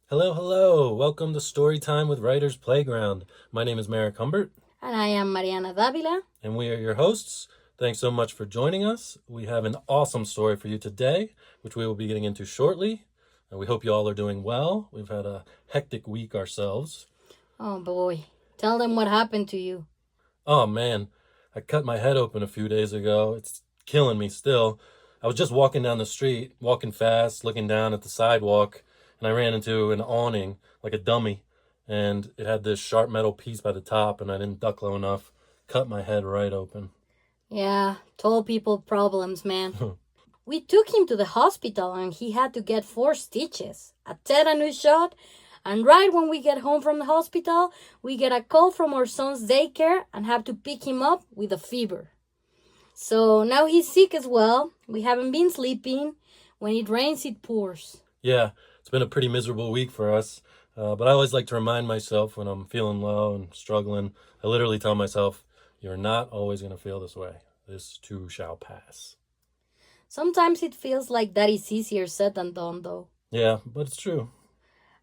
Hello, hello. Welcome to Storytime with Writer's Playground. My name is Merrick Humbert, And I am Mariana Davila. and we are your hosts. Thanks so much for joining us. We have an awesome story for you today, which we will be getting into shortly. And we hope you all are doing well. We've had a hectic week ourselves. Oh boy, tell them what happened to you. Oh man, I cut my head open a few days ago. It's killing me still. I was just walking down the street, walking fast, looking down at the sidewalk, and I ran into an awning like a dummy. And it had this sharp metal piece by the top, and I didn't duck low enough. Cut my head right open. Yeah, tall people problems, man. We took him to the hospital and he had to get 4 stitches, a tetanus shot, and right when we get home from the hospital, we get a call from our son's daycare and have to pick him up with a fever. So now he's sick as well. We haven't been sleeping. When it rains, it pours. Yeah, it's been a pretty miserable week for us. But I always like to remind myself when I'm feeling low and struggling, I literally tell myself, you're not always going to feel this way. This too shall pass. Sometimes it feels like that is easier said than done, though. Yeah, but it's true.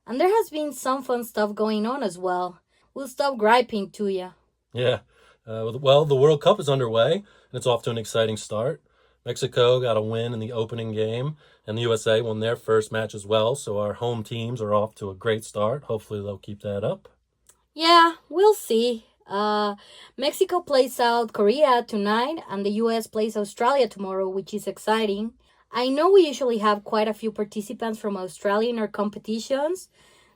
And there has been some fun stuff going on as well. We'll stop griping to ya. Yeah. Well, the World Cup is underway, and it's off to an exciting start. Mexico got a win in the opening game, and the USA won their first match as well, so our home teams are off to a great start. Hopefully they'll keep that up. Yeah, we'll see. Mexico plays South Korea tonight, and the US plays Australia tomorrow, which is exciting. I know we usually have quite a few participants from Australia in our competitions,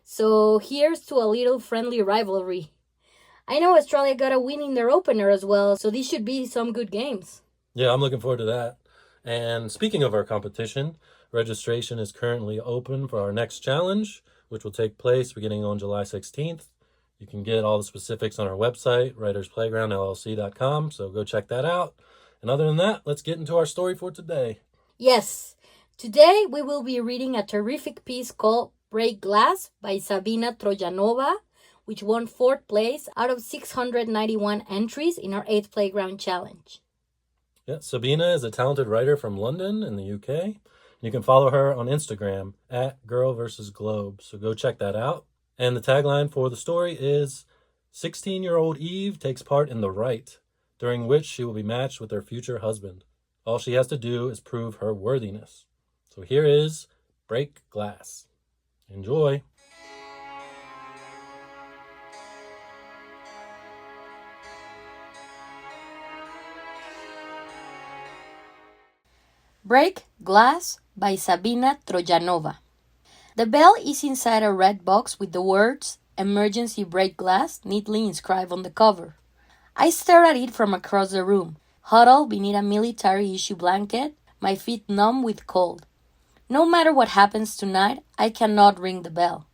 so here's to a little friendly rivalry. I know Australia got a win in their opener as well, so these should be some good games. Yeah, I'm looking forward to that. And speaking of our competition, registration is currently open for our next challenge, which will take place beginning on July 16th. You can get all the specifics on our website, writersplaygroundllc.com, so go check that out. And other than that, let's get into our story for today. Yes, today we will be reading a terrific piece called Break Glass by Sabina Trojanova, which won 4th place out of 691 entries in our 8th Playground Challenge. Yeah, Sabina is a talented writer from London in the UK. You can follow her on Instagram at Girl vs. Globe, so go check that out. And the tagline for the story is 16-year-old Eve takes part in the rite, during which she will be matched with her future husband. All she has to do is prove her worthiness. So here is Break Glass. Enjoy. Break Glass by Sabina Trojanova. The bell is inside a red box with the words Emergency Break Glass neatly inscribed on the cover. I stare at it from across the room, huddled beneath a military issue blanket, my feet numb with cold. No matter what happens tonight, I cannot ring the bell.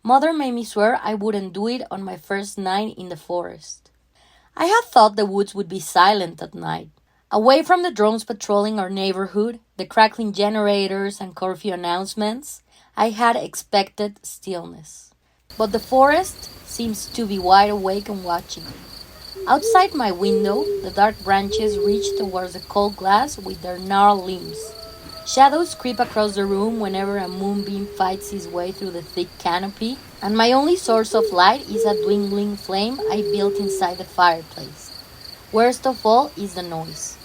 Mother made me swear I wouldn't do it on my first night in the forest. I had thought the woods would be silent at night. Away from the drones patrolling our neighborhood, the crackling generators and curfew announcements, I had expected stillness. But the forest seems to be wide awake and watching. Outside my window, the dark branches reach towards the cold glass with their gnarled limbs. Shadows creep across the room whenever a moonbeam fights its way through the thick canopy, and my only source of light is a dwindling flame I built inside the fireplace. Worst of all is the noise.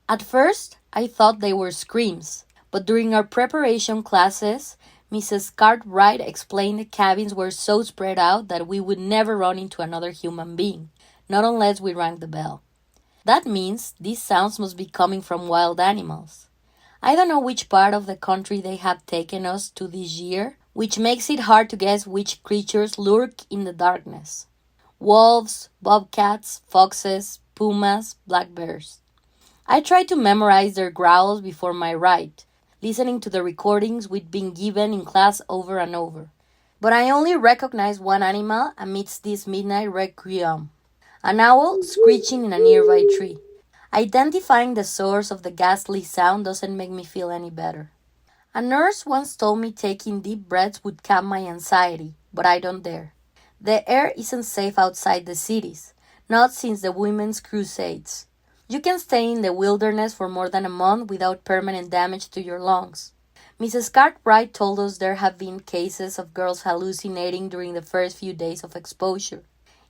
At first, I thought they were screams, but during our preparation classes, Mrs. Cartwright explained the cabins were so spread out that we would never run into another human being, not unless we rang the bell. That means these sounds must be coming from wild animals. I don't know which part of the country they have taken us to this year, which makes it hard to guess which creatures lurk in the darkness. Wolves, bobcats, foxes, pumas, black bears. I tried to memorize their growls before my ride, listening to the recordings we'd been given in class over and over. But I only recognized one animal amidst this midnight requiem, an owl screeching in a nearby tree. Identifying the source of the ghastly sound doesn't make me feel any better. A nurse once told me taking deep breaths would calm my anxiety, but I don't dare. The air isn't safe outside the cities, not since the women's crusades. You can stay in the wilderness for more than a month without permanent damage to your lungs. Mrs. Cartwright told us there have been cases of girls hallucinating during the first few days of exposure.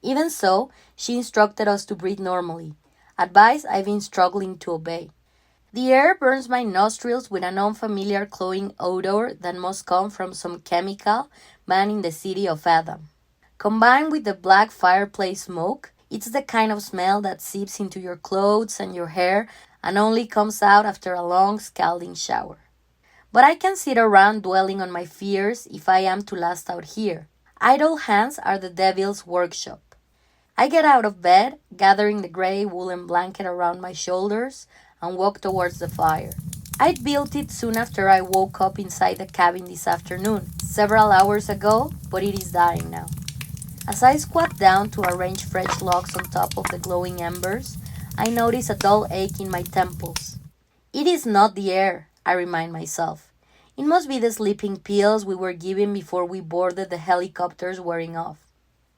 Even so, she instructed us to breathe normally, advice I've been struggling to obey. The air burns my nostrils with an unfamiliar cloying odor that must come from some chemical banned in the city of Adam. Combined with the black fireplace smoke, it's the kind of smell that seeps into your clothes and your hair and only comes out after a long scalding shower. But I can sit around dwelling on my fears if I am to last out here. Idle hands are the devil's workshop. I get out of bed, gathering the gray woolen blanket around my shoulders, and walk towards the fire. I'd built it soon after I woke up inside the cabin this afternoon, several hours ago, but it is dying now. As I squat down to arrange fresh logs on top of the glowing embers, I notice a dull ache in my temples. It is not the air, I remind myself. It must be the sleeping pills we were given before we boarded the helicopters wearing off.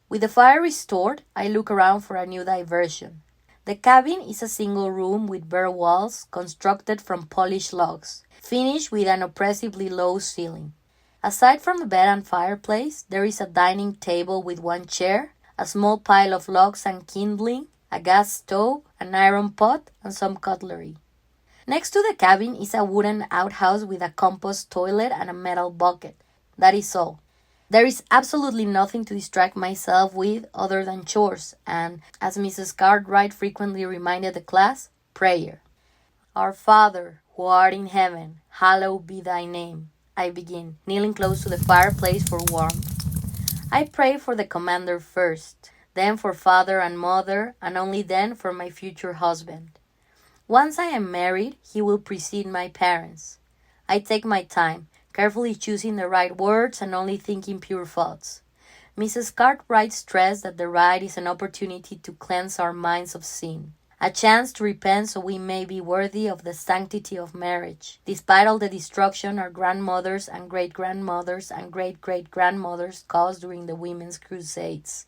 With the fire restored, I look around for a new diversion. The cabin is a single room with bare walls constructed from polished logs, finished with an oppressively low ceiling. Aside from the bed and fireplace, there is a dining table with one chair, a small pile of logs and kindling, a gas stove, an iron pot, and some cutlery. Next to the cabin is a wooden outhouse with a compost toilet and a metal bucket. That is all. There is absolutely nothing to distract myself with other than chores and, as Mrs. Cartwright frequently reminded the class, prayer. Our Father, who art in heaven, hallowed be thy name, I begin, kneeling close to the fireplace for warmth. I pray for the commander first, then for father and mother, and only then for my future husband. Once I am married, he will precede my parents. I take my time, carefully choosing the right words and only thinking pure thoughts. Mrs. Cartwright stressed that the rite is an opportunity to cleanse our minds of sin, a chance to repent so we may be worthy of the sanctity of marriage, despite all the destruction our grandmothers and great-grandmothers and great-great-grandmothers caused during the women's crusades.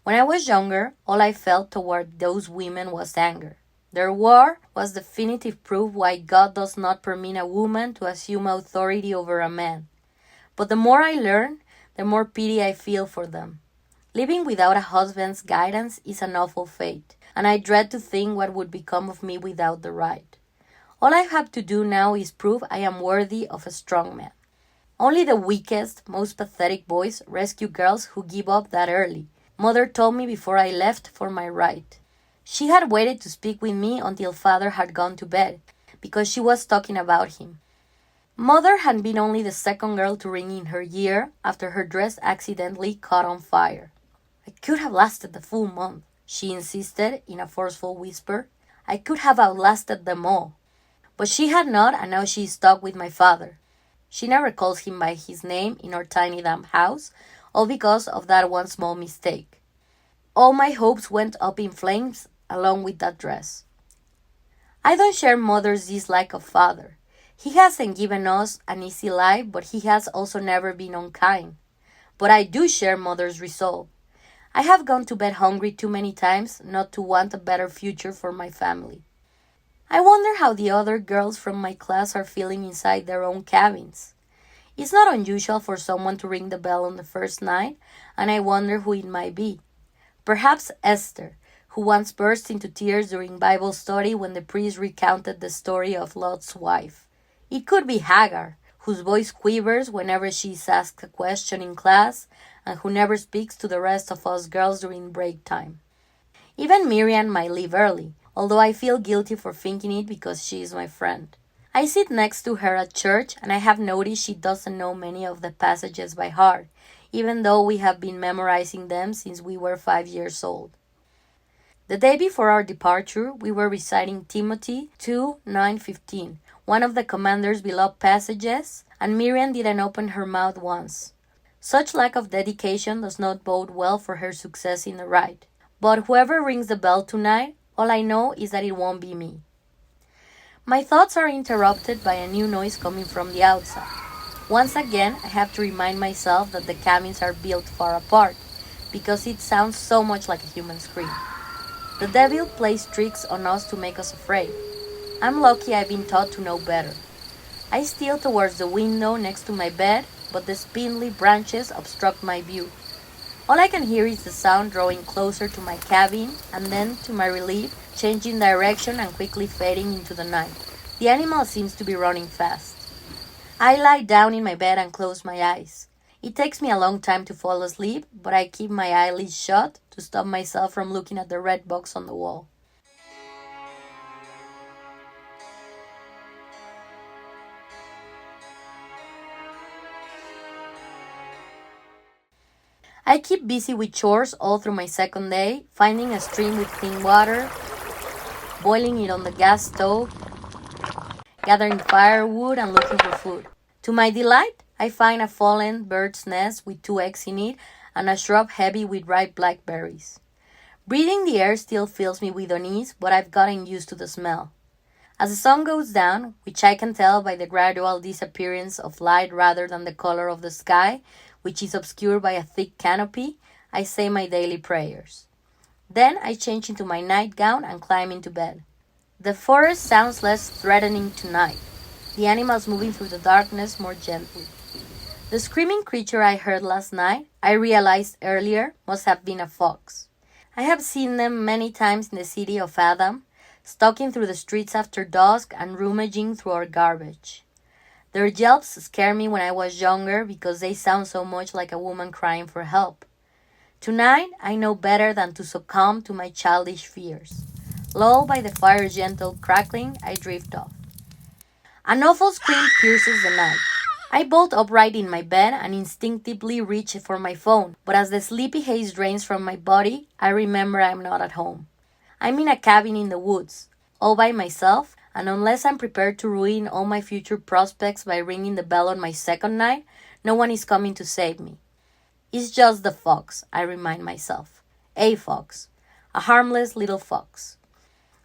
When I was younger, all I felt toward those women was anger. Their war was definitive proof why God does not permit a woman to assume authority over a man. But the more I learn, the more pity I feel for them. Living without a husband's guidance is an awful fate, and I dread to think what would become of me without the right. All I have to do now is prove I am worthy of a strong man. Only the weakest, most pathetic boys rescue girls who give up that early. Mother told me before I left for my rite. She had waited to speak with me until father had gone to bed, because she was talking about him. Mother had been only the second girl to ring in her year after her dress accidentally caught on fire. I could have lasted the full month, she insisted in a forceful whisper. I could have outlasted them all. But she had not, and now she is stuck with my father. She never calls him by his name in our tiny damp house, all because of that one small mistake. All my hopes went up in flames along with that dress. I don't share mother's dislike of father. He hasn't given us an easy life, but he has also never been unkind. But I do share mother's resolve. I have gone to bed hungry too many times not to want a better future for my family. I wonder how the other girls from my class are feeling inside their own cabins. It's not unusual for someone to ring the bell on the first night, and I wonder who it might be. Perhaps Esther, who once burst into tears during Bible study when the priest recounted the story of Lot's wife. It could be Hagar, whose voice quivers whenever she is asked a question in class and who never speaks to the rest of us girls during break time. Even Miriam might leave early, although I feel guilty for thinking it because she is my friend. I sit next to her at church, and I have noticed she doesn't know many of the passages by heart, even though we have been memorizing them since we were 5 years old. The day before our departure, we were reciting Timothy 2:9-15, one of the commander's beloved passages, and Miriam didn't open her mouth once. Such lack of dedication does not bode well for her success in the rite. But whoever rings the bell tonight, all I know is that it won't be me. My thoughts are interrupted by a new noise coming from the outside. Once again, I have to remind myself that the cabins are built far apart, because it sounds so much like a human scream. The devil plays tricks on us to make us afraid. I'm lucky I've been taught to know better. I steal towards the window next to my bed, but the spindly branches obstruct my view. All I can hear is the sound drawing closer to my cabin and then, to my relief, changing direction and quickly fading into the night. The animal seems to be running fast. I lie down in my bed and close my eyes. It takes me a long time to fall asleep, but I keep my eyelids shut to stop myself from looking at the red box on the wall. I keep busy with chores all through my second day, finding a stream with clean water, boiling it on the gas stove, gathering firewood, and looking for food. To my delight, I find a fallen bird's nest with 2 eggs in it and a shrub heavy with ripe blackberries. Breathing the air still fills me with unease, but I've gotten used to the smell. As the sun goes down, which I can tell by the gradual disappearance of light rather than the color of the sky, which is obscured by a thick canopy, I say my daily prayers. Then I change into my nightgown and climb into bed. The forest sounds less threatening tonight, the animals moving through the darkness more gently. The screaming creature I heard last night, I realized earlier, must have been a fox. I have seen them many times in the city of Adam, stalking through the streets after dusk and rummaging through our garbage. Their yelps scared me when I was younger because they sound so much like a woman crying for help. Tonight, I know better than to succumb to my childish fears. Lulled by the fire's gentle crackling, I drift off. An awful scream pierces the night. I bolt upright in my bed and instinctively reach for my phone, but as the sleepy haze drains from my body, I remember I'm not at home. I'm in a cabin in the woods, all by myself, and unless I'm prepared to ruin all my future prospects by ringing the bell on my second night, no one is coming to save me. It's just the fox, I remind myself. A fox. A harmless little fox.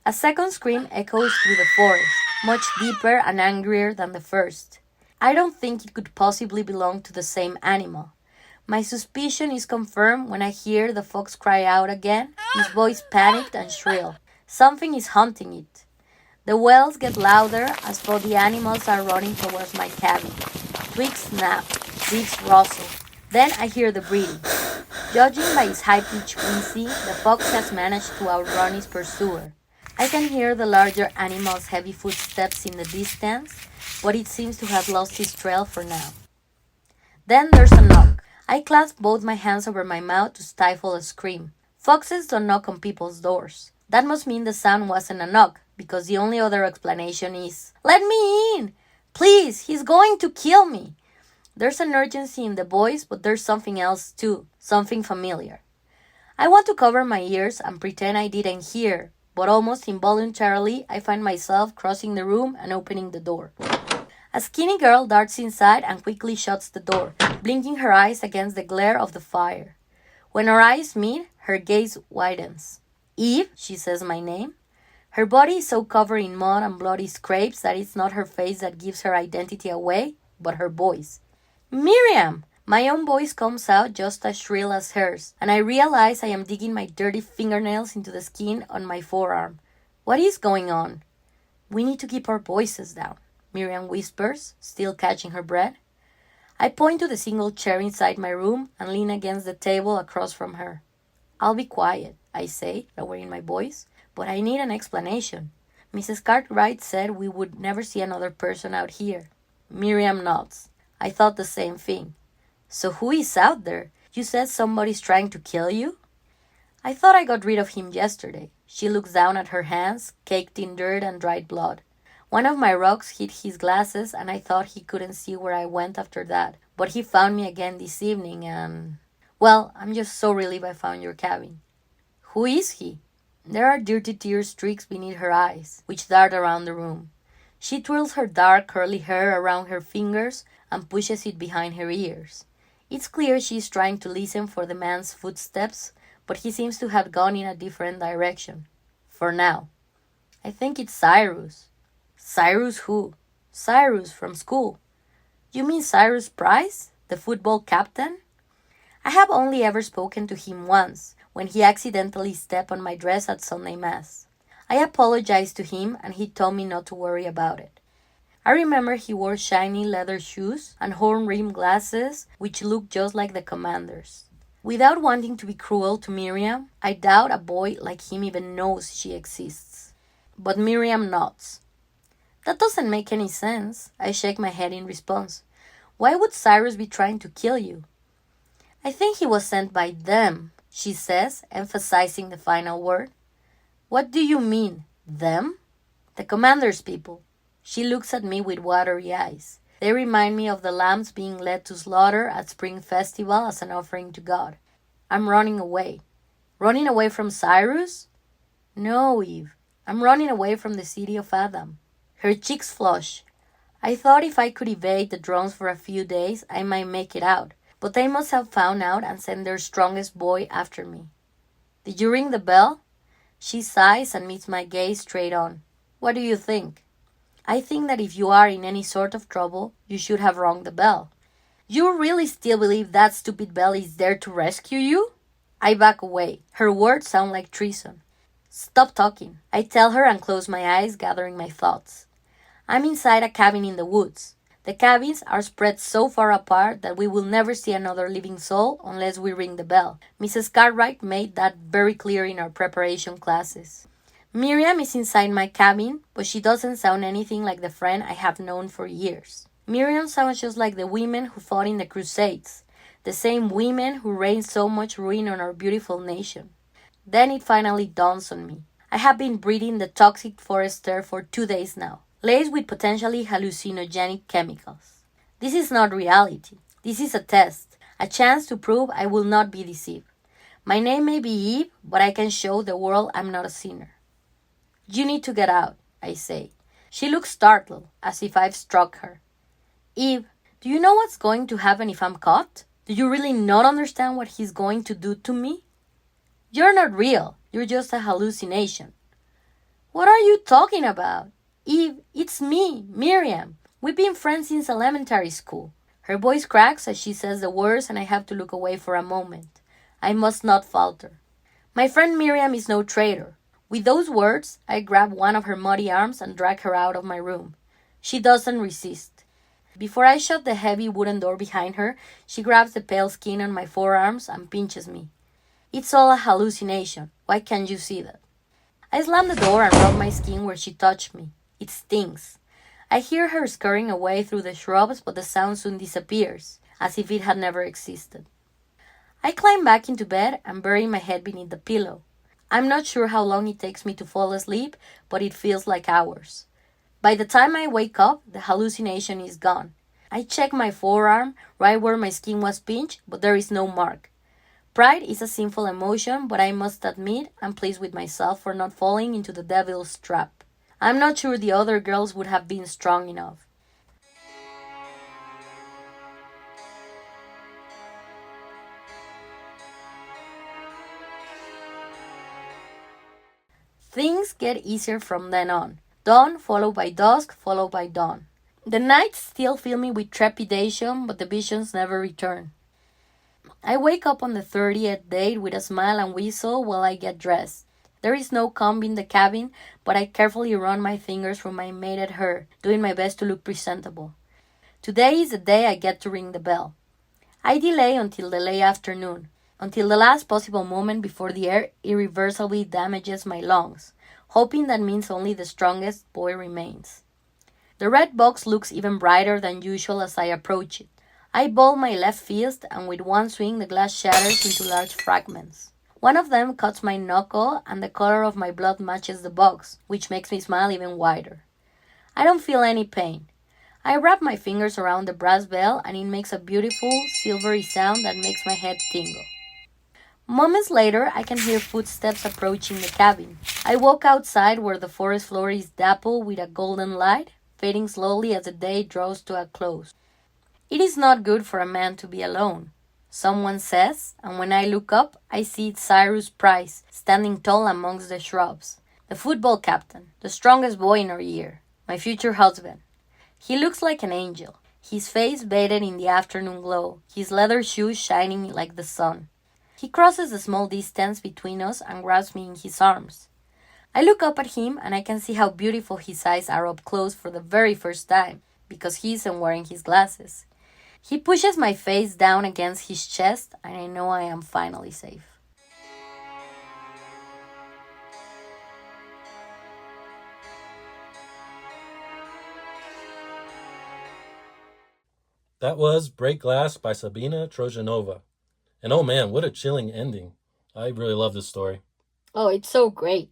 A second scream echoes through the forest, much deeper and angrier than the first. I don't think it could possibly belong to the same animal. My suspicion is confirmed when I hear the fox cry out again, his voice panicked and shrill. Something is hunting it. The wails get louder as though the animals are running towards my cabin. Twigs snap, leaves rustle. Then I hear the breathing. Judging by his high-pitched wheezing, the fox has managed to outrun his pursuer. I can hear the larger animal's heavy footsteps in the distance, but it seems to have lost his trail for now. Then there's a knock. I clasp both my hands over my mouth to stifle a scream. Foxes don't knock on people's doors. That must mean the sound wasn't a knock, because the only other explanation is, "Let me in! Please, he's going to kill me!" There's an urgency in the voice, but there's something else too, something familiar. I want to cover my ears and pretend I didn't hear, but almost involuntarily I find myself crossing the room and opening the door. A skinny girl darts inside and quickly shuts the door, blinking her eyes against the glare of the fire. When our eyes meet, her gaze widens. "Eve," she says my name. Her body is so covered in mud and bloody scrapes that it's not her face that gives her identity away, but her voice. "Miriam!" My own voice comes out just as shrill as hers, and I realize I am digging my dirty fingernails into the skin on my forearm. What is going on? "We need to keep our voices down," Miriam whispers, still catching her breath. I point to the single chair inside my room and lean against the table across from her. "I'll be quiet," I say, lowering my voice, "but I need an explanation. Mrs. Cartwright said we would never see another person out here." Miriam nods. "I thought the same thing." "So who is out there? You said somebody's trying to kill you?" "I thought I got rid of him yesterday." She looks down at her hands, caked in dirt and dried blood. "One of my rocks hit his glasses and I thought he couldn't see where I went after that. But he found me again this evening and... Well, I'm just so relieved I found your cabin." "Who is he?" There are dirty tear streaks beneath her eyes, which dart around the room. She twirls her dark curly hair around her fingers and pushes it behind her ears. It's clear she is trying to listen for the man's footsteps, but he seems to have gone in a different direction. For now. "I think it's Cyrus." "Cyrus who?" "Cyrus from school." "You mean Cyrus Price, the football captain?" I have only ever spoken to him once, when he accidentally stepped on my dress at Sunday Mass. I apologized to him and he told me not to worry about it. I remember he wore shiny leather shoes and horn-rimmed glasses, which looked just like the commander's. Without wanting to be cruel to Miriam, I doubt a boy like him even knows she exists. But Miriam nods. That doesn't make any sense. I shake my head in response. Why would Cyrus be trying to kill you? I think he was sent by them, she says, emphasizing the final word. What do you mean, them? The commander's people. She looks at me with watery eyes. They remind me of the lambs being led to slaughter at Spring Festival as an offering to God. I'm running away. Running away from Cyrus? No, Eve. I'm running away from the city of Adam. Her cheeks flush. I thought if I could evade the drones for a few days, I might make it out. But they must have found out and sent their strongest boy after me. Did you ring the bell? She sighs and meets my gaze straight on. What do you think? I think that if you are in any sort of trouble, you should have rung the bell. You really still believe that stupid bell is there to rescue you? I back away. Her words sound like treason. Stop talking, I tell her and close my eyes, gathering my thoughts. I'm inside a cabin in the woods. The cabins are spread so far apart that we will never see another living soul unless we ring the bell. Mrs. Cartwright made that very clear in our preparation classes. Miriam is inside my cabin, but she doesn't sound anything like the friend I have known for years. Miriam sounds just like the women who fought in the Crusades, the same women who rained so much ruin on our beautiful nation. Then it finally dawns on me. I have been breathing the toxic forest air for 2 days now, laced with potentially hallucinogenic chemicals. This is not reality. This is a test, a chance to prove I will not be deceived. My name may be Eve, but I can show the world I'm not a sinner. You need to get out, I say. She looks startled, as if I've struck her. Eve, do you know what's going to happen if I'm caught? Do you really not understand what he's going to do to me? You're not real. You're just a hallucination. What are you talking about? Eve, it's me, Miriam. We've been friends since elementary school. Her voice cracks as she says the words and I have to look away for a moment. I must not falter. My friend Miriam is no traitor. With those words, I grab one of her muddy arms and drag her out of my room. She doesn't resist. Before I shut the heavy wooden door behind her, she grabs the pale skin on my forearms and pinches me. It's all a hallucination. Why can't you see that? I slam the door and rub my skin where she touched me. It stings. I hear her scurrying away through the shrubs, but the sound soon disappears, as if it had never existed. I climb back into bed and bury my head beneath the pillow. I'm not sure how long it takes me to fall asleep, but it feels like hours. By the time I wake up, the hallucination is gone. I check my forearm, right where my skin was pinched, but there is no mark. Pride is a sinful emotion, but I must admit I'm pleased with myself for not falling into the devil's trap. I'm not sure the other girls would have been strong enough. Things get easier from then on. Dawn followed by dusk followed by dawn. The nights still fill me with trepidation, but the visions never return. I wake up on the 30th day with a smile and whistle while I get dressed. There is no comb in the cabin, but I carefully run my fingers through my matted hair, doing my best to look presentable. Today is the day I get to ring the bell. I delay until the late afternoon, until the last possible moment before the air irreversibly damages my lungs, hoping that means only the strongest boy remains. The red box looks even brighter than usual as I approach it. I ball my left fist, and with one swing the glass shatters into large fragments. One of them cuts my knuckle, and the color of my blood matches the box, which makes me smile even wider. I don't feel any pain. I wrap my fingers around the brass bell, and it makes a beautiful, silvery sound that makes my head tingle. Moments later, I can hear footsteps approaching the cabin. I walk outside where the forest floor is dappled with a golden light, fading slowly as the day draws to a close. It is not good for a man to be alone, someone says, and when I look up, I see Cyrus Price standing tall amongst the shrubs. The football captain, the strongest boy in our year, my future husband. He looks like an angel, his face bathed in the afternoon glow, his leather shoes shining like the sun. He crosses the small distance between us and grabs me in his arms. I look up at him and I can see how beautiful his eyes are up close for the very first time because he isn't wearing his glasses. He pushes my face down against his chest and I know I am finally safe. That was Break Glass by Sabina Trojanova. And oh man, what a chilling ending. I really love this story. Oh, it's so great.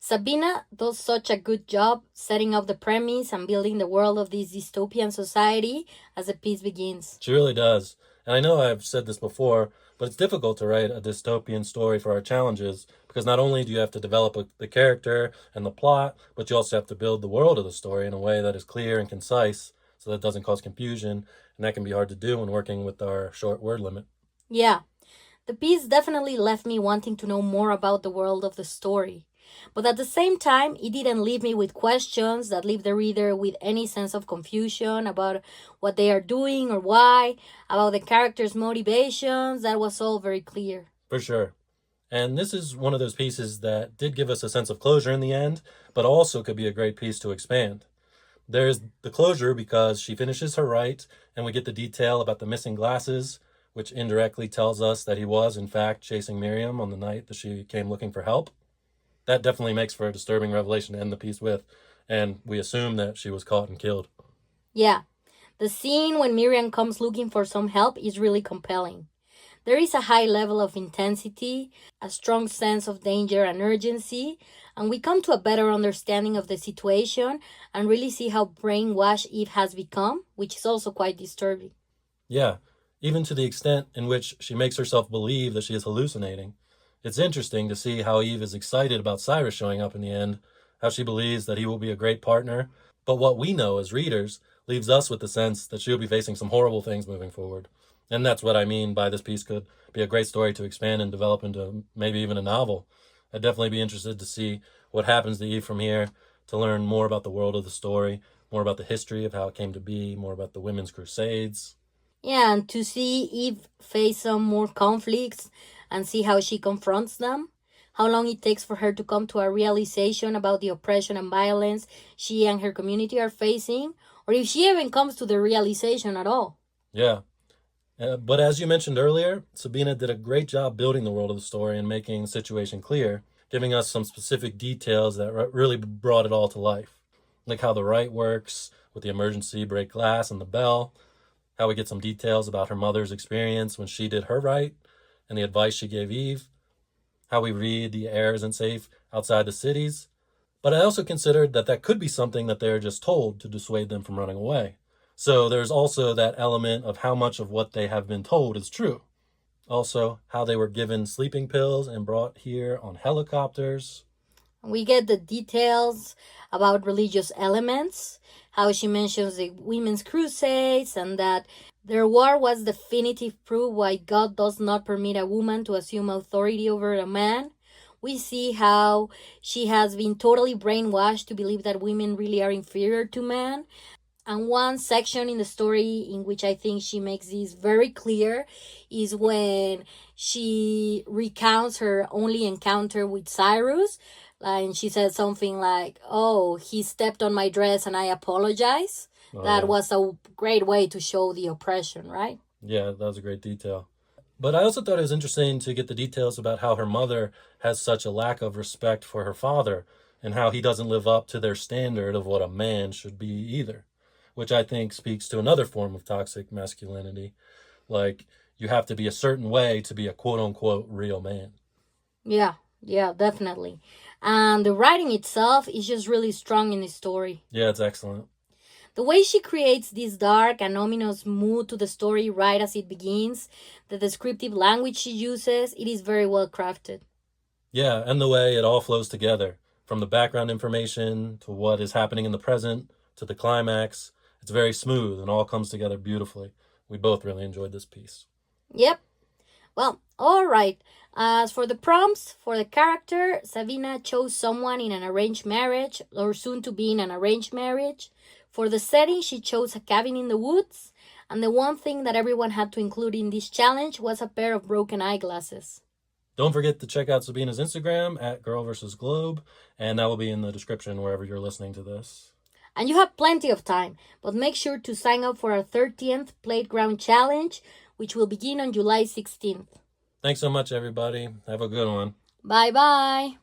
Sabina does such a good job setting up the premise and building the world of this dystopian society as the piece begins. She really does. And I know I've said this before, but it's difficult to write a dystopian story for our challenges because not only do you have to develop the character and the plot, but you also have to build the world of the story in a way that is clear and concise so that it doesn't cause confusion. And that can be hard to do when working with our short word limit. Yeah, the piece definitely left me wanting to know more about the world of the story. But at the same time, it didn't leave me with questions that leave the reader with any sense of confusion about what they are doing or why, about the characters' motivations. That was all very clear. For sure. And this is one of those pieces that did give us a sense of closure in the end, but also could be a great piece to expand. There's the closure because she finishes her rite, and we get the detail about the missing glasses, which indirectly tells us that he was, in fact, chasing Miriam on the night that she came looking for help. That definitely makes for a disturbing revelation to end the piece with, and we assume that she was caught and killed. Yeah, the scene when Miriam comes looking for some help is really compelling. There is a high level of intensity, a strong sense of danger and urgency, and we come to a better understanding of the situation and really see how brainwashed Eve has become, which is also quite disturbing. Yeah, even to the extent in which she makes herself believe that she is hallucinating. It's interesting to see how Eve is excited about Cyrus showing up in the end, how she believes that he will be a great partner, but what we know as readers leaves us with the sense that she'll be facing some horrible things moving forward. And that's what I mean by this piece could be a great story to expand and develop into maybe even a novel. I'd definitely be interested to see what happens to Eve from here, to learn more about the world of the story, more about the history of how it came to be, more about the women's crusades. Yeah, and to see Eve face some more conflicts and see how she confronts them, how long it takes for her to come to a realization about the oppression and violence she and her community are facing, or if she even comes to the realization at all. Yeah. But as you mentioned earlier, Sabina did a great job building the world of the story and making the situation clear, giving us some specific details that really brought it all to life. Like how the rite works with the emergency break glass and the bell, how we get some details about her mother's experience when she did her rite and the advice she gave Eve, how we read the air isn't safe outside the cities. But I also considered that that could be something that they're just told to dissuade them from running away. So there's also that element of how much of what they have been told is true. Also, how they were given sleeping pills and brought here on helicopters. We get the details about religious elements, how she mentions the women's crusades, and that their war was definitive proof why God does not permit a woman to assume authority over a man. We see how she has been totally brainwashed to believe that women really are inferior to men. And one section in the story in which I think she makes this very clear is when she recounts her only encounter with Cyrus. And she said something like, "Oh, he stepped on my dress and I apologize." Oh, That yeah. was a great way to show the oppression, right? Yeah, that was a great detail. But I also thought it was interesting to get the details about how her mother has such a lack of respect for her father and how he doesn't live up to their standard of what a man should be either, which I think speaks to another form of toxic masculinity. Like, you have to be a certain way to be a quote unquote real man. Yeah, yeah, definitely. And the writing itself is just really strong in the story. Yeah, it's excellent. The way she creates this dark and ominous mood to the story right as it begins, the descriptive language she uses, it is very well crafted. Yeah, and the way it all flows together from the background information to what is happening in the present to the climax. It's very smooth and all comes together beautifully. We both really enjoyed this piece. Yep. Well, all right. As for the prompts for the character, Sabina chose someone in an arranged marriage or soon to be in an arranged marriage. For the setting, she chose a cabin in the woods. And the one thing that everyone had to include in this challenge was a pair of broken eyeglasses. Don't forget to check out Sabina's Instagram at Girl vs. Globe, and that will be in the description wherever you're listening to this. And you have plenty of time, but make sure to sign up for our 30th Playground Challenge, which will begin on July 16th. Thanks so much, everybody. Have a good one. Bye bye.